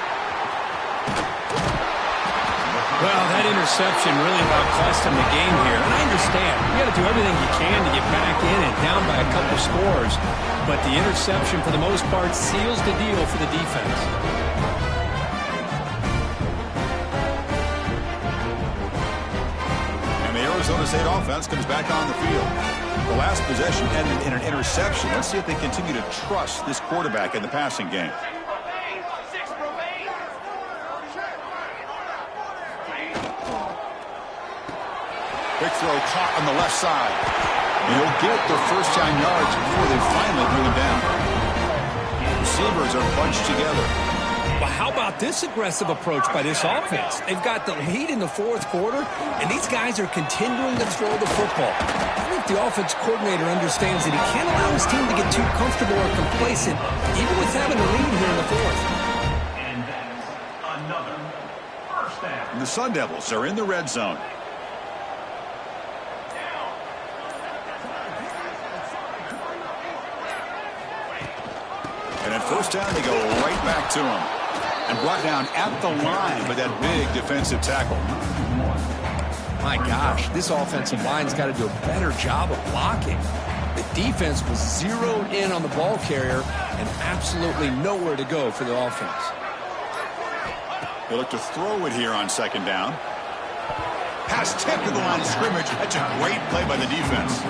Well, that interception really about cost him the game here. And I understand. You got to do everything you can to get back in and down by a couple scores. But the interception, for the most part, seals the deal for the defense. And the Arizona State offense comes back on the field. The last possession ended in an interception. Let's see if they continue to trust this quarterback in the passing game. Quick throw caught on the left side. And he'll get their first down yards before they finally bring him down. Receivers are bunched together. Well, how about this aggressive approach by this offense? They've got the lead in the fourth quarter, and these guys are continuing to throw the football. I think the offense coordinator understands that he can't allow his team to get too comfortable or complacent, even with having a lead here in the fourth. And that's another first down. And the Sun Devils are in the red zone. And at first down, they go right back to him. And brought down at the line with that big defensive tackle. My gosh, this offensive line's got to do a better job of blocking. The defense was zeroed in on the ball carrier and absolutely nowhere to go for the offense. They look to throw it here on second down. Pass tipped to the line of scrimmage. That's a great play by the defense.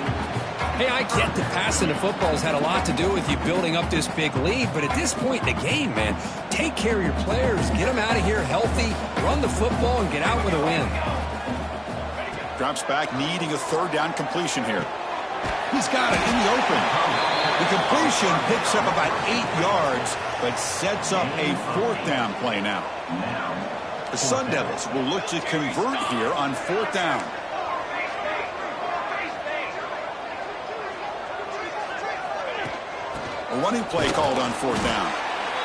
Hey, I get that passing the football has had a lot to do with you building up this big lead, but at this point in the game, man, take care of your players, get them out of here healthy, run the football, and get out with a win. Drops back, needing a third down completion here. He's got it in the open. The completion picks up about 8 yards, but sets up a fourth down play now. The Sun Devils will look to convert here on fourth down. A running play called on fourth down.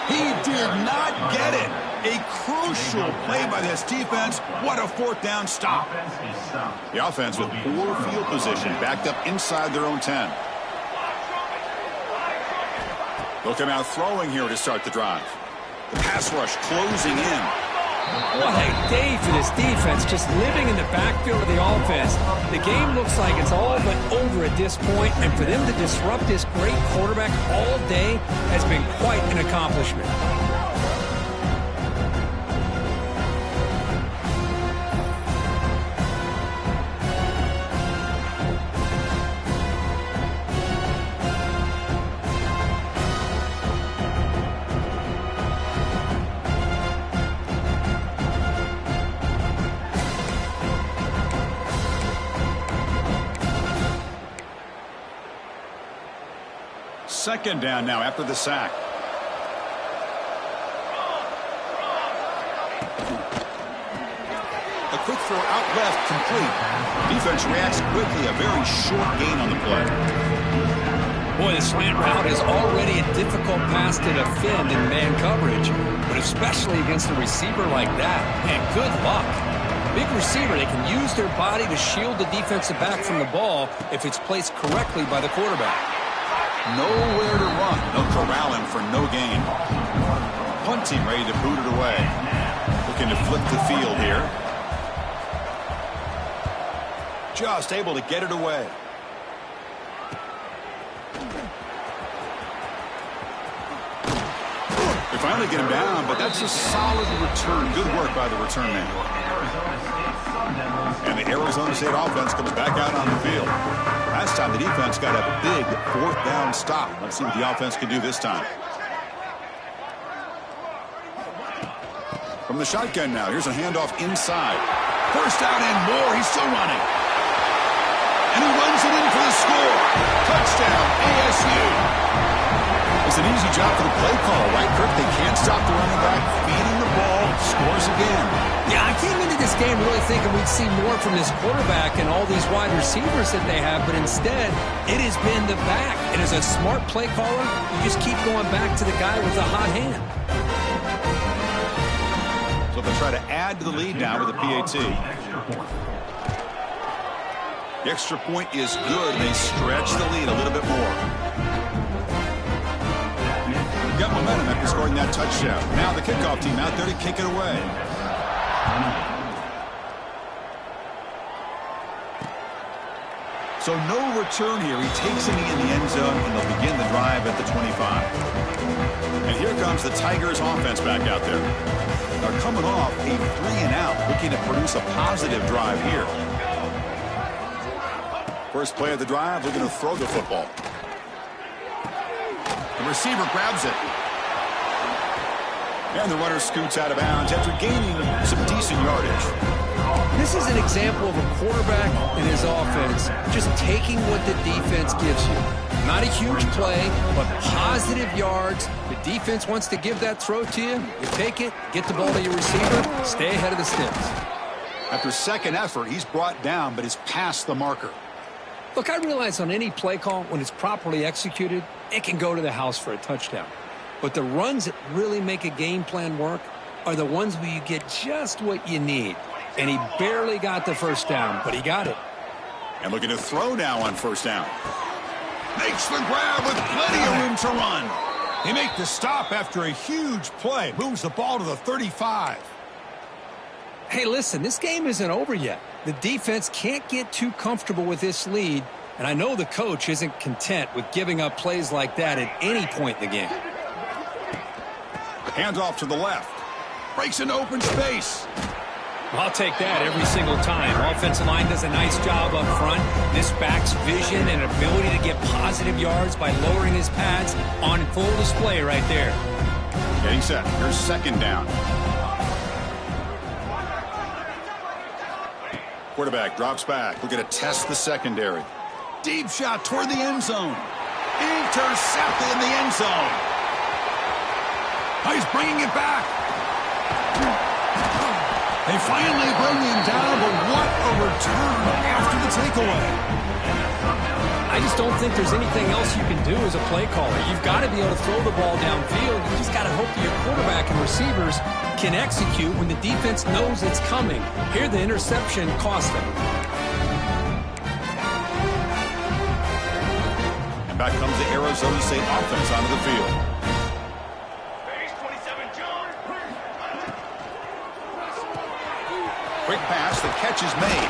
He did not get it. A crucial play by this defense. What a fourth down stop. The offense with poor field position, backed up inside their own 10. They'll come out throwing here to start the drive. The pass rush closing in. What a day for this defense, just living in the backfield of the offense. The game looks like it's all but over at this point, and for them to disrupt this great quarterback all day has been quite an accomplishment. Second down now after the sack. A quick throw out left, complete. Defense reacts quickly, a very short gain on the play. Boy, the slant route is already a difficult pass to defend in man coverage, but especially against a receiver like that. And good luck. Big receiver, they can use their body to shield the defensive back from the ball if it's placed correctly by the quarterback. Nowhere to run. They'll corral him for no gain. Punt team ready to boot it away. Looking to flip the field here. Just able to get it away. They finally get him down, but that's a solid return. Good work by the return man. And the Arizona State offense comes back out on the field. Last time the defense got a big fourth down stop. Let's see what the offense can do this time. From the shotgun now, here's a handoff inside. First down and more. He's still running. And he runs it in for the score. Touchdown, ASU. The It's an easy job for the play caller, right, Kirk? They can't stop the running back, feeding the ball, scores again. Yeah, I came into this game really thinking we'd see more from this quarterback and all these wide receivers that they have, but instead, it has been the back. And as a smart play caller, you just keep going back to the guy with the hot hand. So they'll try to add to the lead now with a PAT. The extra point is good. They stretch the lead a little bit more. Got momentum after scoring that touchdown. Now the kickoff team out there to kick it away. So no return here. He takes it in the end zone, and they'll begin the drive at the 25. And here comes the Tigers offense back out there. They're coming off a 3-and-out, looking to produce a positive drive here. First play of the drive, looking to throw the football. The receiver grabs it. And the runner scoots out of bounds after gaining some decent yardage. This is an example of a quarterback and his offense just taking what the defense gives you. Not a huge play, but positive yards. The defense wants to give that throw to you. You take it, get the ball to your receiver, stay ahead of the sticks. After second effort, he's brought down, but he's past the marker. Look, I realize on any play call, when it's properly executed, it can go to the house for a touchdown. But the runs that really make a game plan work are the ones where you get just what you need. And he barely got the first down, but he got it. And looking to throw now on first down. Makes the grab with plenty of room to run. He makes the stop after a huge play. Moves the ball to the 35. Hey, listen, this game isn't over yet. The defense can't get too comfortable with this lead, and I know the coach isn't content with giving up plays like that at any point in the game. Hands off to the left. Breaks into open space. I'll take that every single time. Offensive line does a nice job up front. This back's vision and ability to get positive yards by lowering his pads on full display right there. Getting set. Here's second down. Quarterback drops back. We're going to test the secondary. Deep shot toward the end zone. Intercepted in the end zone. He's bringing it back. They finally bring him down, but what a return after the takeaway. I just don't think there's anything else you can do as a play caller. You've got to be able to throw the ball downfield. You just got to hope that your quarterback and receivers can execute when the defense knows it's coming. Here, the interception cost them. And back comes the Arizona State offense onto the field. Quick pass, the catch is made.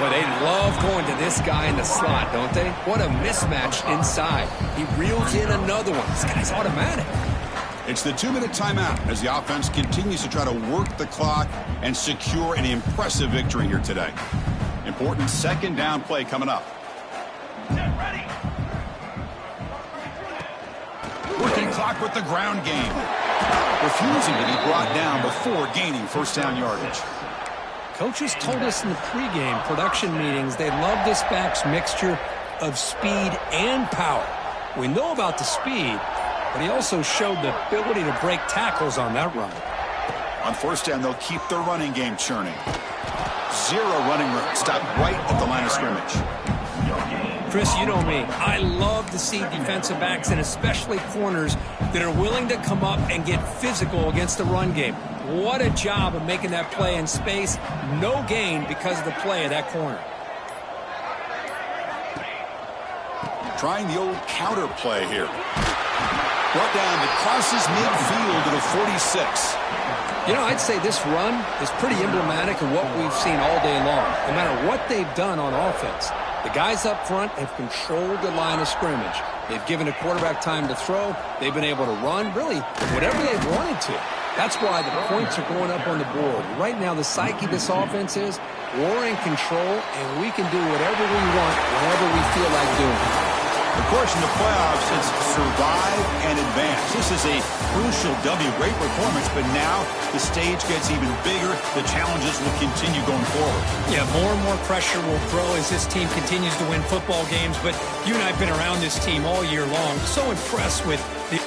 Well, they love going to this guy in the slot, don't they? What a mismatch inside. He reels in another one. This guy's automatic. It's the 2-minute timeout as the offense continues to try to work the clock and secure an impressive victory here today. Important second down play coming up. Get ready. Working clock with the ground game. Refusing to be brought down before gaining first down yardage. Coaches told us in the pregame production meetings they love this back's mixture of speed and power. We know about the speed, but he also showed the ability to break tackles on that run. On first down, they'll keep their running game churning. Zero running room. Stop right at the line of scrimmage. Chris, you know me. I love to see defensive backs and especially corners that are willing to come up and get physical against the run game. What a job of making that play in space. No gain because of the play of that corner. Trying the old counter play here. Brought down that crosses midfield to the 46. You know, I'd say this run is pretty emblematic of what we've seen all day long. No matter what they've done on offense, the guys up front have controlled the line of scrimmage. They've given a quarterback time to throw. They've been able to run, really, whatever they've wanted to. That's why the points are going up on the board. Right now, the psyche of this offense is we're in control, and we can do whatever we want whenever we feel like doing it. Of course, in the playoffs, it's survive and advance. This is a crucial W. Great performance, but now the stage gets even bigger. The challenges will continue going forward. Yeah, more and more pressure will grow as this team continues to win football games, but you and I have been around this team all year long. So impressed with the